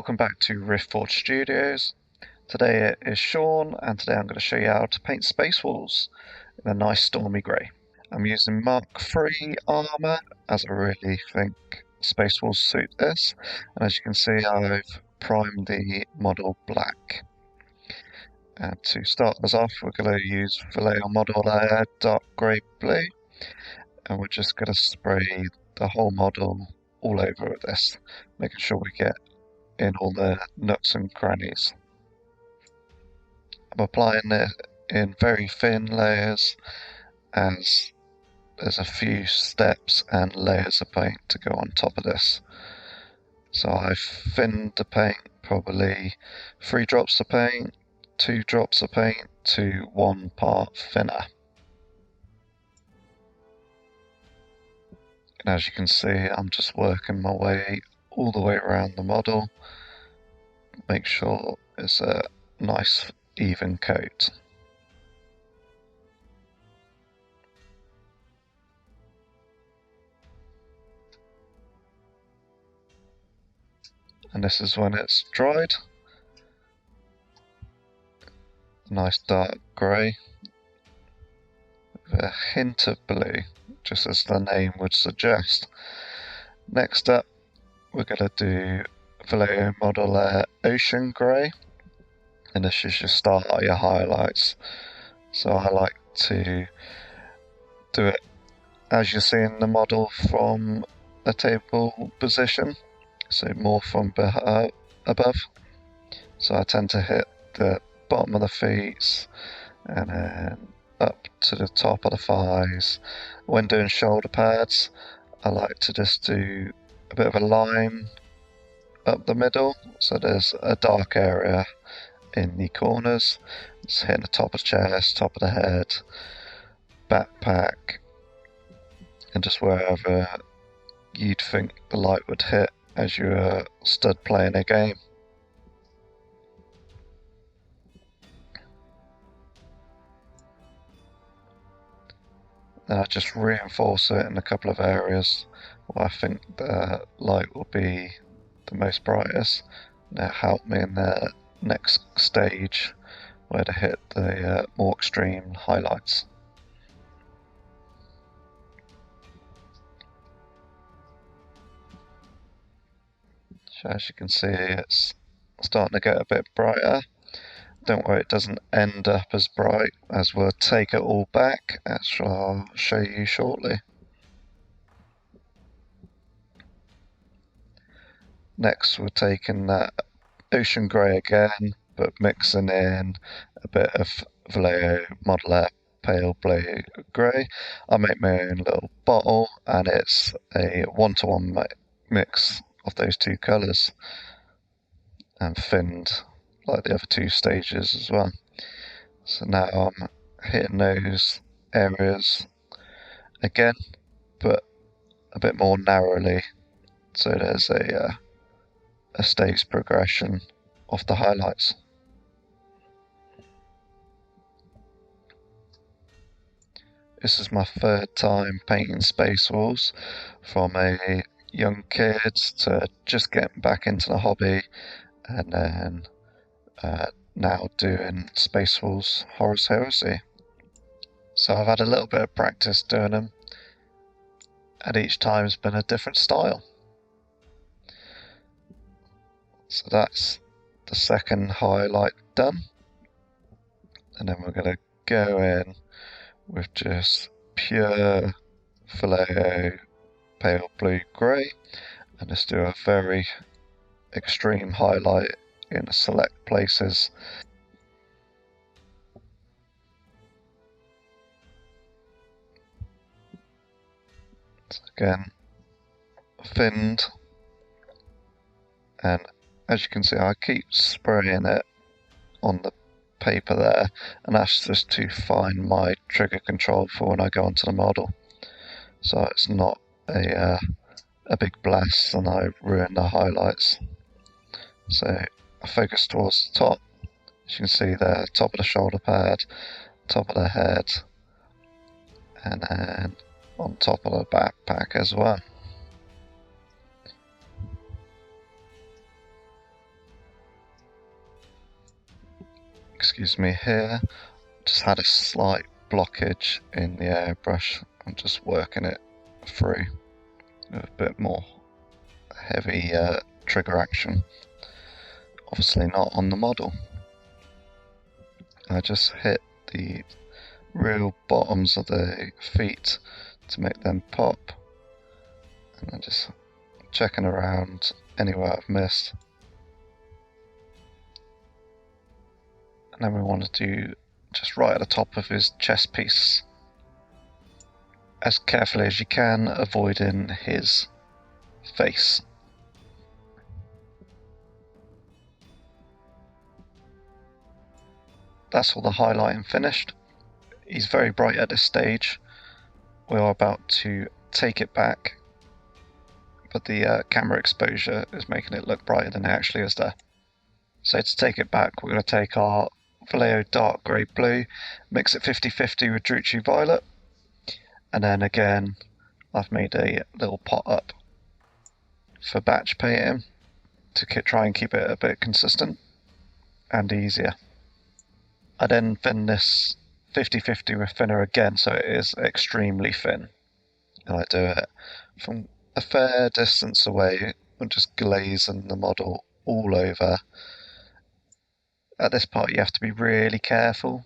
Welcome back to Riftforge Studios. Today it is Sean, and today I'm going to show you how to paint Space Walls in a nice stormy grey. I'm using Mark III armour, as I really think Space Walls suit this, and as you can see I've primed the model black. And to start us off, we're going to use Vallejo model layer dark grey blue, and we're just going to spray the whole model all over with this, making sure we get in all the nooks and crannies. I'm applying it in very thin layers, as there's a few steps and layers of paint to go on top of this. So I've thinned the paint probably 3 drops of paint, 2 drops of paint to 1 part thinner. And as you can see, I'm just working my way all the way around the model. Make sure it's a nice even coat. And this is when it's dried. Nice dark grey with a hint of blue, just as the name would suggest. Next up, we're going to do Vallejo model layer ocean grey, and this is your start of your highlights. So I like to do it as you're seeing the model from a table position, so more from above. So I tend to hit the bottom of the feet and then up to the top of the thighs. When doing shoulder pads, I like to just do a bit of a line up the middle, so there's a dark area in the corners. Just hitting the top of the chest, top of the head, backpack, and just wherever you'd think the light would hit as you stood playing a game. I just reinforce it in a couple of areas where I think the light will be the most brightest. That'll help me in the next stage where to hit the more extreme highlights. So as you can see, it's starting to get a bit brighter. Don't worry, it doesn't end up as bright, as we'll take it all back, as I'll show you shortly. Next we're taking that ocean grey again, but mixing in a bit of Vallejo model layer pale blue grey. I make my own little bottle, and it's a 1-to-1 mix of those two colours, and thinned like the other two stages as well. So now I'm hitting those areas again, but a bit more narrowly, so there's a stage progression of the highlights. This is my 3rd time painting Space Walls, from a young kid to just getting back into the hobby, and then now doing Space Walls Horus Heresy. So I've had a little bit of practice doing them, and each time has been a different style. So that's the 2nd highlight done, and then we're going to go in with just pure Vallejo pale blue grey, and just do a very extreme highlight in select places. So again, thinned, and as you can see I keep spraying it on the paper there, and that's just to find my trigger control for when I go onto the model, so it's not a big blast and I ruin the highlights. So I focus towards the top, as you can see there, top of the shoulder pad, top of the head, and then on top of the backpack as well. excuse me, here. Just had a slight blockage in the airbrush. I'm just working it through with a bit more heavy trigger action. Obviously not on the model. I just hit the real bottoms of the feet to make them pop, and I'm just checking around anywhere I've missed. And then we want to do just right at the top of his chest piece, as carefully as you can, avoiding his face. That's all the highlighting finished. He's very bright at this stage. We are about to take it back, but the camera exposure is making it look brighter than it actually is there. So to take it back, we're going to take our Vallejo dark grey blue, mix it 50-50 with Drucci violet, and then again I've made a little pot up for batch painting to try and keep it a bit consistent and easier. I then thin this 50-50 with thinner again, so it is extremely thin, and I do it from a fair distance away. I'm just glazing the model all over. At this part you have to be really careful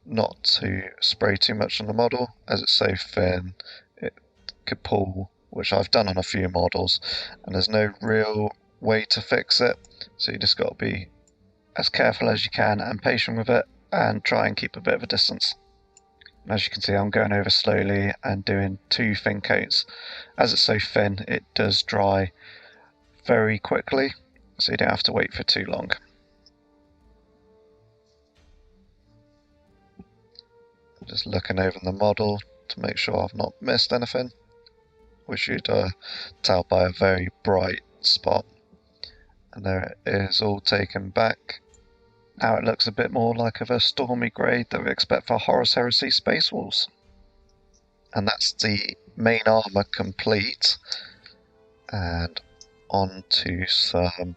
not to spray too much on the model, as it's so thin it could pull, which I've done on a few models, and there's no real way to fix it, so you just got to be as careful as you can and patient with it, and try and keep a bit of a distance. And as you can see, I'm going over slowly and doing 2 thin coats. As it's so thin, it does dry very quickly, so you don't have to wait for too long. I'm just looking over the model to make sure I've not missed anything, which you'd tell by a very bright spot. And there it is, all taken back. Now it looks a bit more like of a stormy grey that we expect for Horus Heresy Space Wolves. And that's the main armour complete. And on to some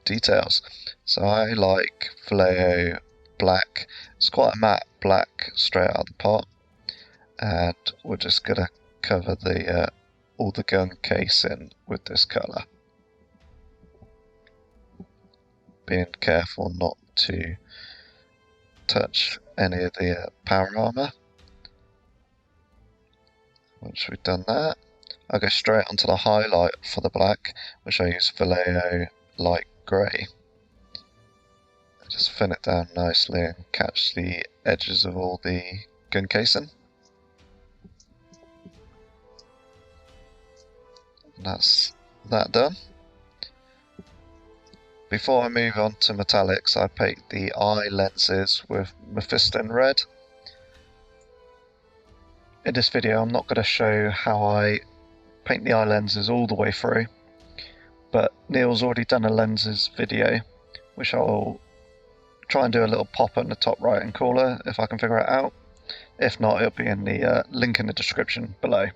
details. So I like Vallejo black. It's quite a matte black straight out of the pot. And we're just going to cover the all the gun casing with this colour. Being careful not to touch any of the power armour. Once we've done that, I'll go straight onto the highlight for the black, which I use Vallejo light grey. Just thin it down nicely and catch the edges of all the gun casing. And that's that done. Before I move on to metallics, I paint the eye lenses with Mephiston red. In this video I'm not going to show how I paint the eye lenses all the way through, but Neil's already done a lenses video, which I'll try and do a little pop in the top right hand corner if I can figure it out. If not, it'll be in the link in the description below.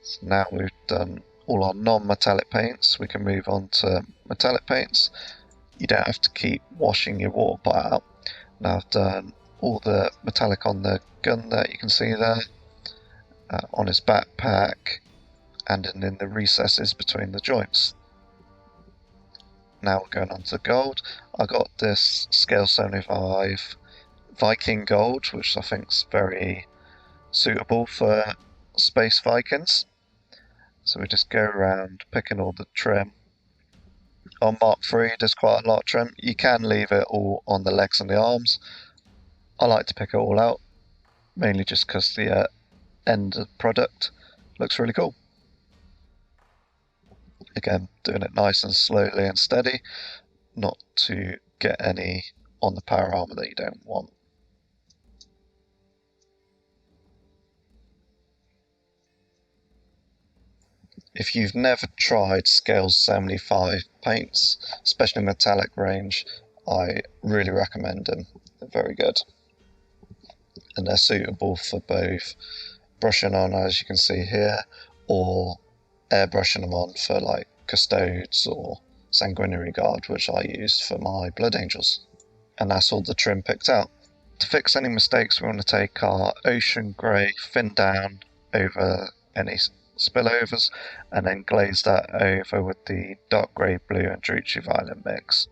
So now we've done all our non-metallic paints, we can move on to metallic paints. You don't have to keep washing your water pot out. Now I've done all the metallic on the gun that you can see there, on his backpack, and in the recesses between the joints. Now we're going on to gold. I got this scale 75 Viking gold, which I think is very suitable for space Vikings. So we just go around picking all the trim. On Mark III there's quite a lot of trim. You can leave it all on the legs and the arms. I like to pick it all out, mainly just because the end product looks really cool. Again, doing it nice and slowly and steady, not to get any on the power armor that you don't want. If you've never tried Scale 75 paints, especially metallic range, I really recommend them. They're very good. And they're suitable for both brushing on, as you can see here, or airbrushing them on for like Custodes or Sanguinary Guard, which I used for my Blood Angels. And that's all the trim picked out. To fix any mistakes, we want to take our Ocean Grey, thin down over any spillovers, and then glaze that over with the dark grey blue and Druchii Violet mix.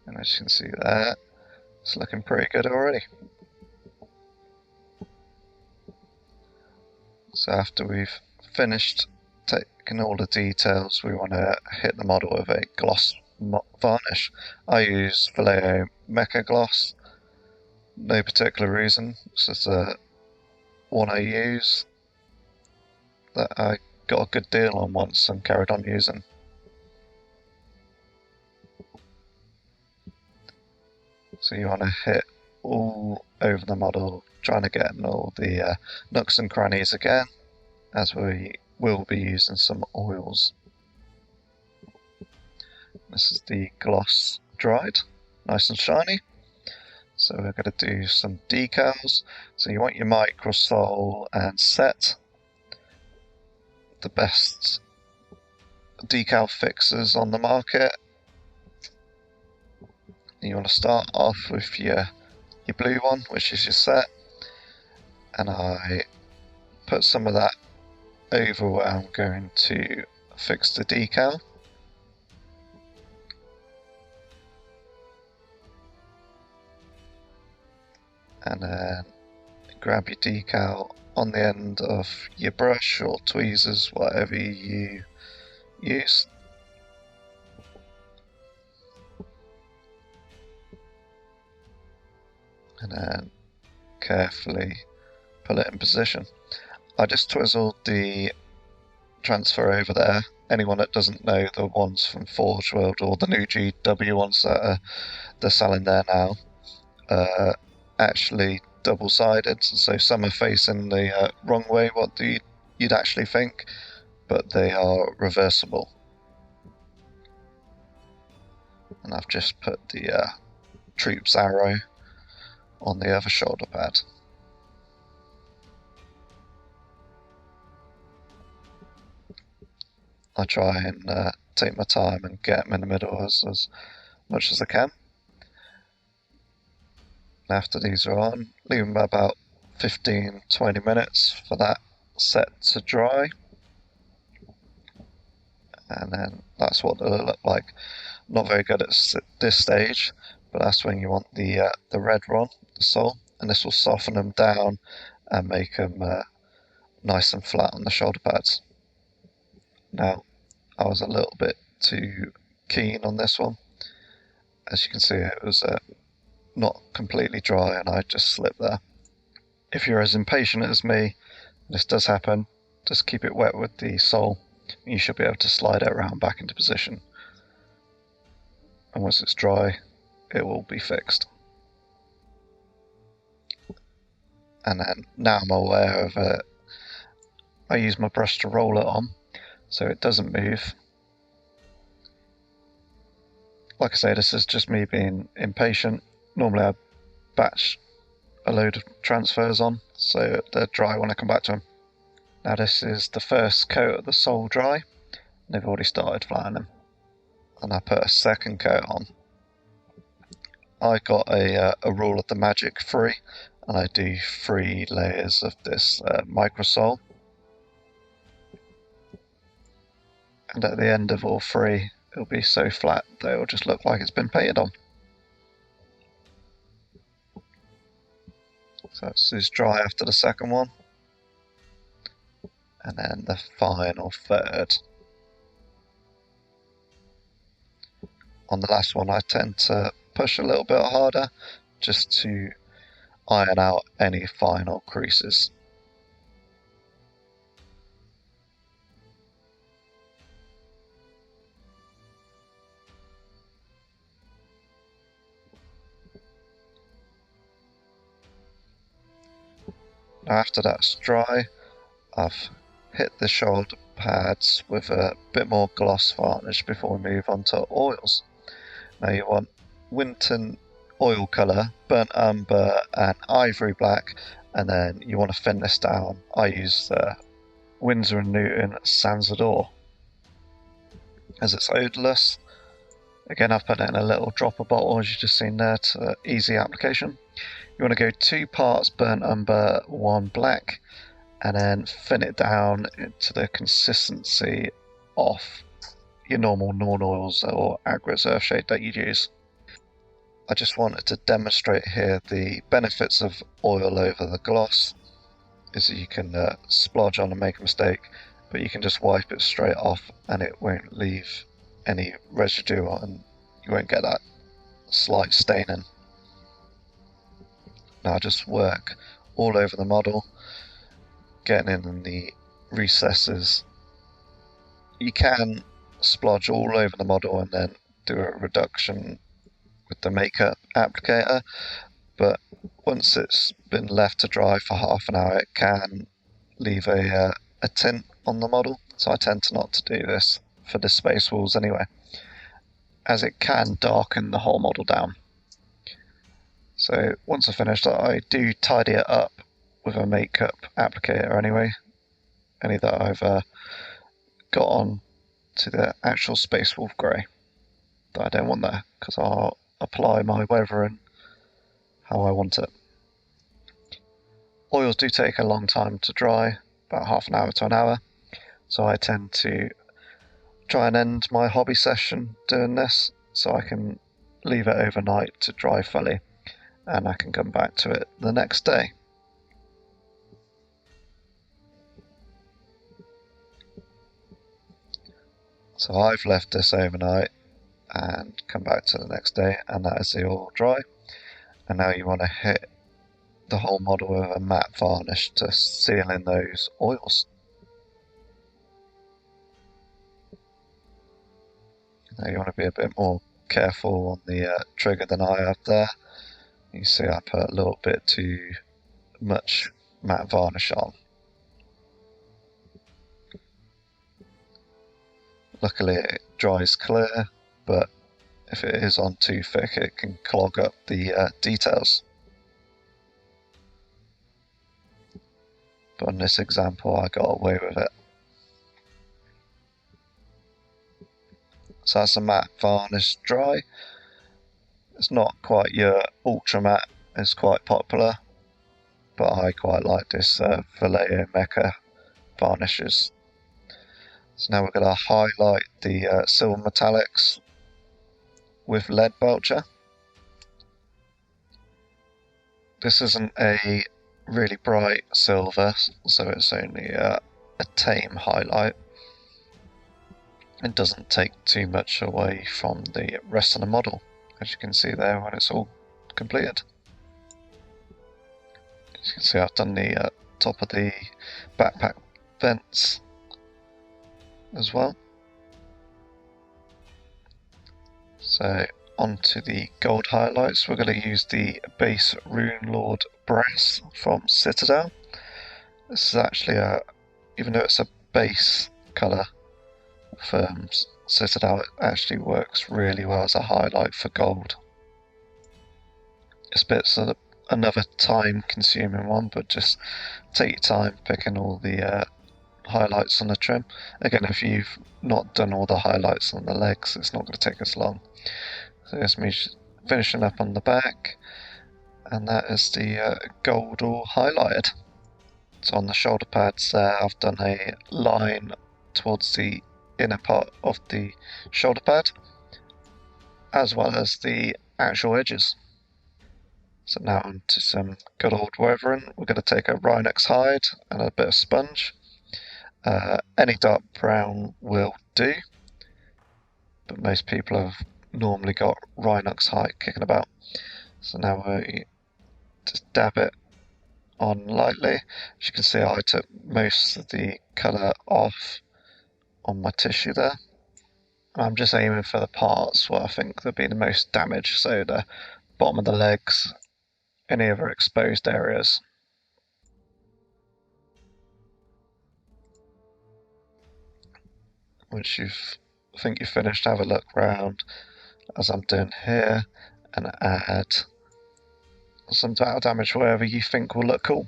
And as you can see there, it's looking pretty good already. So after we've finished taking all the details, we want to hit the model with a gloss varnish. I use Vallejo Mecha Gloss. No particular reason, it's just one I use that I got a good deal on once and carried on using. So you want to hit all over the model, trying to get in all the nooks and crannies again, as we will be using some oils. This is the gloss dried, nice and shiny. So we're going to do some decals. So you want your microsol and set. The best decal fixers on the market. You want to start off with your blue one, which is your set, and I put some of that over where I'm going to fix the decal. And then grab your decal on the end of your brush or tweezers, whatever you use. And then carefully pull it in position. I just twizzled the transfer over there. Anyone that doesn't know the ones from Forge World or the new GW ones that they're selling there now, actually double-sided, so some are facing the wrong way, what you'd actually think, but they are reversible. And I've just put the troops arrow on the other shoulder pad. I try and take my time and get them in the middle as much as I can. After these are on, leave them about 15-20 minutes for that set to dry, and then that's what it'll look like. Not very good at this stage, but that's when you want the red one, the sole, and this will soften them down and make them nice and flat on the shoulder pads. Now, I was a little bit too keen on this one. As you can see, it was not completely dry and I just slipped there. If you're as impatient as me, this does happen, just keep it wet with the sole and you should be able to slide it around back into position. And once it's dry, it will be fixed. And then now I'm aware of it, I use my brush to roll it on so it doesn't move. Like I say, this is just me being impatient. Normally I batch a load of transfers on so they're dry when I come back to them. Now this is the first coat of the sole dry, and they've already started flattening. And I put a second coat on. I got a rule of the magic 3, and I do 3 layers of this microsol. And at the end of all 3, it'll be so flat that it'll just look like it's been painted on. So this is dry after the second one. And then the final third. On the last one I tend to push a little bit harder just to iron out any final creases. Now after that's dry, I've hit the shoulder pads with a bit more gloss varnish before we move on to oils. Now you want Winton oil colour, burnt umber and ivory black, and then you want to thin this down. I use Windsor and Newton Sansador, as it's odourless. Again, I've put it in a little dropper bottle, as you've just seen there, to easy application. You want to go 2 parts burnt umber, 1 black, and then thin it down into the consistency of your normal Norn oils or Agris Earthshade that you'd use. I just wanted to demonstrate here the benefits of oil over the gloss, is that you can splodge on and make a mistake, but you can just wipe it straight off and it won't leave any residue and you won't get that slight staining. Now I just work all over the model, getting in the recesses. You can splodge all over the model and then do a reduction with the makeup applicator, but once it's been left to dry for half an hour, it can leave a tint on the model, so I tend to not to do this for the Space Wolves anyway, as it can darken the whole model down. So once I finish that, I do tidy it up with a makeup applicator anyway, any that I've got on to the actual Space Wolf grey that I don't want there, because I'll apply my weathering how I want it. Oils do take a long time to dry, about half an hour to an hour, so I tend to try and end my hobby session doing this, so I can leave it overnight to dry fully, and I can come back to it the next day. So I've left this overnight and come back to the next day, and that is the oil dry. And now you want to hit the whole model with a matte varnish to seal in those oils. Now you want to be a bit more careful on the trigger than I have there. You see I put a little bit too much matte varnish on. Luckily it dries clear, but if it is on too thick it can clog up the details. But on this example I got away with it. So that's the matte varnish dry. It's not quite your ultra matte, it's quite popular, but I quite like this Vallejo Mecha varnishes. So now we're going to highlight the silver metallics with lead belcher. This isn't a really bright silver, so it's only a tame highlight. It doesn't take too much away from the rest of the model, as you can see there when it's all completed. As you can see, I've done the top of the backpack vents as well. So onto the gold highlights, we're going to use the base Rune Lord brass from Citadel. This is actually even though it's a base colour from Citadel, it actually works really well as a highlight for gold. It's a bit sort of another time consuming one, but just take your time picking all the highlights on the trim. Again, if you've not done all the highlights on the legs, it's not going to take as long. So here's me finishing up on the back, and that is the gold all highlighted. So on the shoulder pads there, I've done a line towards the inner part of the shoulder pad, as well as the actual edges. So now onto some good old weathering. We're going to take a Rhinox hide and a bit of sponge. Any dark brown will do, but most people have normally got Rhinox hide kicking about. So now we just dab it on lightly. As you can see, I took most of the colour off on my tissue there. And I'm just aiming for the parts where I think there'll be the most damage, so the bottom of the legs, any other exposed areas. Once you've think you've finished, have a look round as I'm doing here and add some battle damage wherever you think will look cool.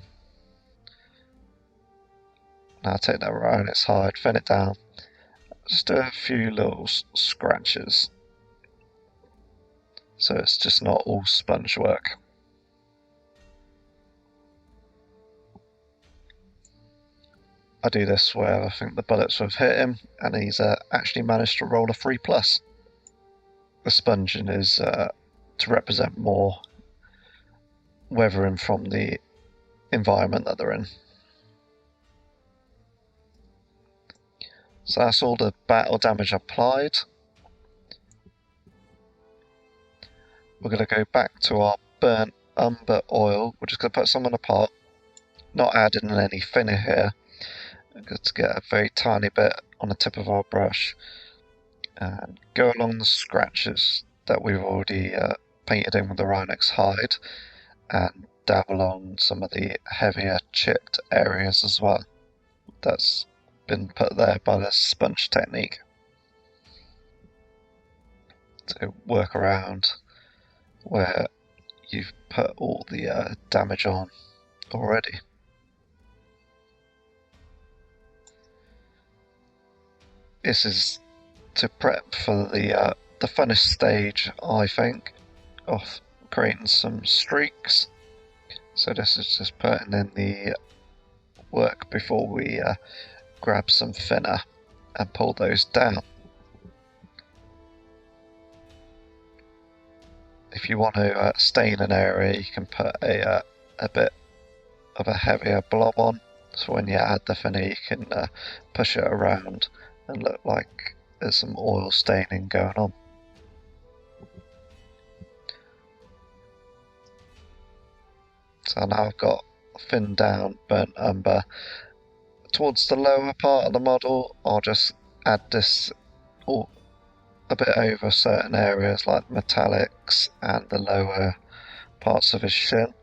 Now take that right on its hide, thin it down, just do a few little scratches, so it's just not all sponge work. I do this where I think the bullets have hit him and he's actually managed to roll a 3+. The sponging is to represent more weathering from the environment that they're in. So that's all the battle damage applied. We're going to go back to our burnt umber oil. We're just going to put some on a pot, not adding any thinner here. Just get a very tiny bit on the tip of our brush and go along the scratches that we've already painted in with the Rhinox hide, and dabble on some of the heavier chipped areas as well. That's been put there by the sponge technique to work around where you've put all the damage on already. This is to prep for the funnest stage, I think, of creating some streaks. So this is just putting in the work before we grab some thinner and pull those down. If you want to stain an area, you can put a bit of a heavier blob on, so when you add the thinner you can push it around and look like there's some oil staining going on. So now I've got thinned down burnt umber. Towards the lower part of the model, I'll just add this a bit over certain areas like metallics and the lower parts of his shin,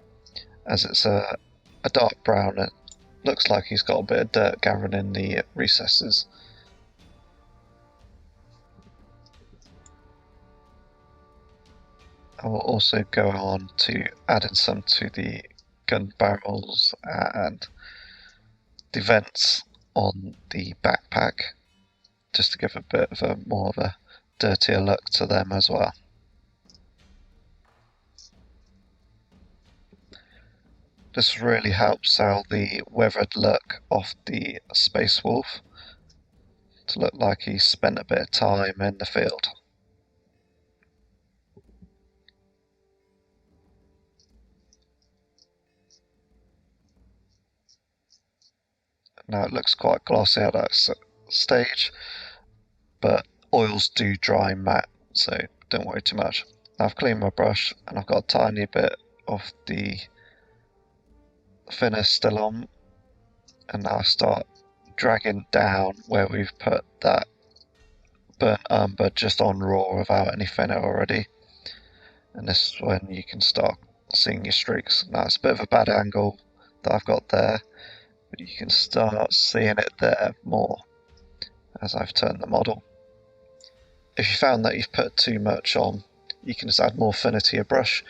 as it's a dark brown. It looks like he's got a bit of dirt gathering in the recesses. I will also go on to adding some to the gun barrels and the vents on the backpack, just to give a bit of a more of a dirtier look to them as well. This really helps sell the weathered look of the Space Wolf to look like he spent a bit of time in the field. Now it looks quite glossy at that stage, but oils do dry matte, so don't worry too much. Now I've cleaned my brush and I've got a tiny bit of the thinner still on, and now I start dragging down where we've put that burnt umber just on raw without any thinner already, and this is when you can start seeing your streaks. Now it's a bit of a bad angle that I've got there, but you can start seeing it there more as I've turned the model. If you found that you've put too much on, you can just add more thinner to your brush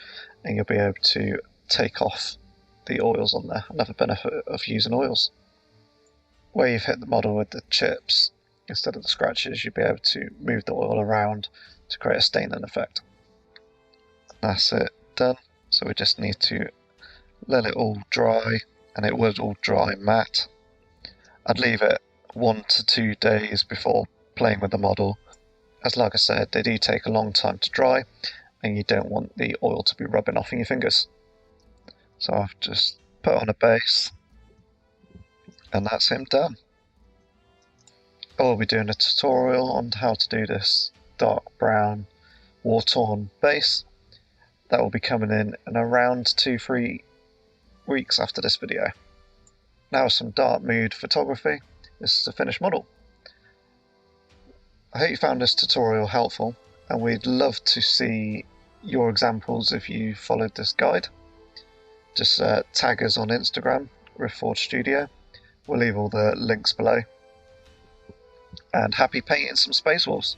and you'll be able to take off the oils on there. Another benefit of using oils. Where you've hit the model with the chips instead of the scratches, you'll be able to move the oil around to create a staining effect. That's it done. So we just need to let it all dry, and it would all dry matte. I'd leave it 1 to 2 days before playing with the model, as like I said, they do take a long time to dry and you don't want the oil to be rubbing off in your fingers. So I've just put on a base and that's him done. I will be doing a tutorial on how to do this dark brown war-torn base. That will be coming in around 2-3 weeks after this video. Now some dark mood photography. This is the finished model. I hope you found this tutorial helpful, and we'd love to see your examples if you followed this guide. Just tag us on Instagram, Riftforge Studio. We'll leave all the links below. And happy painting some Space Wolves!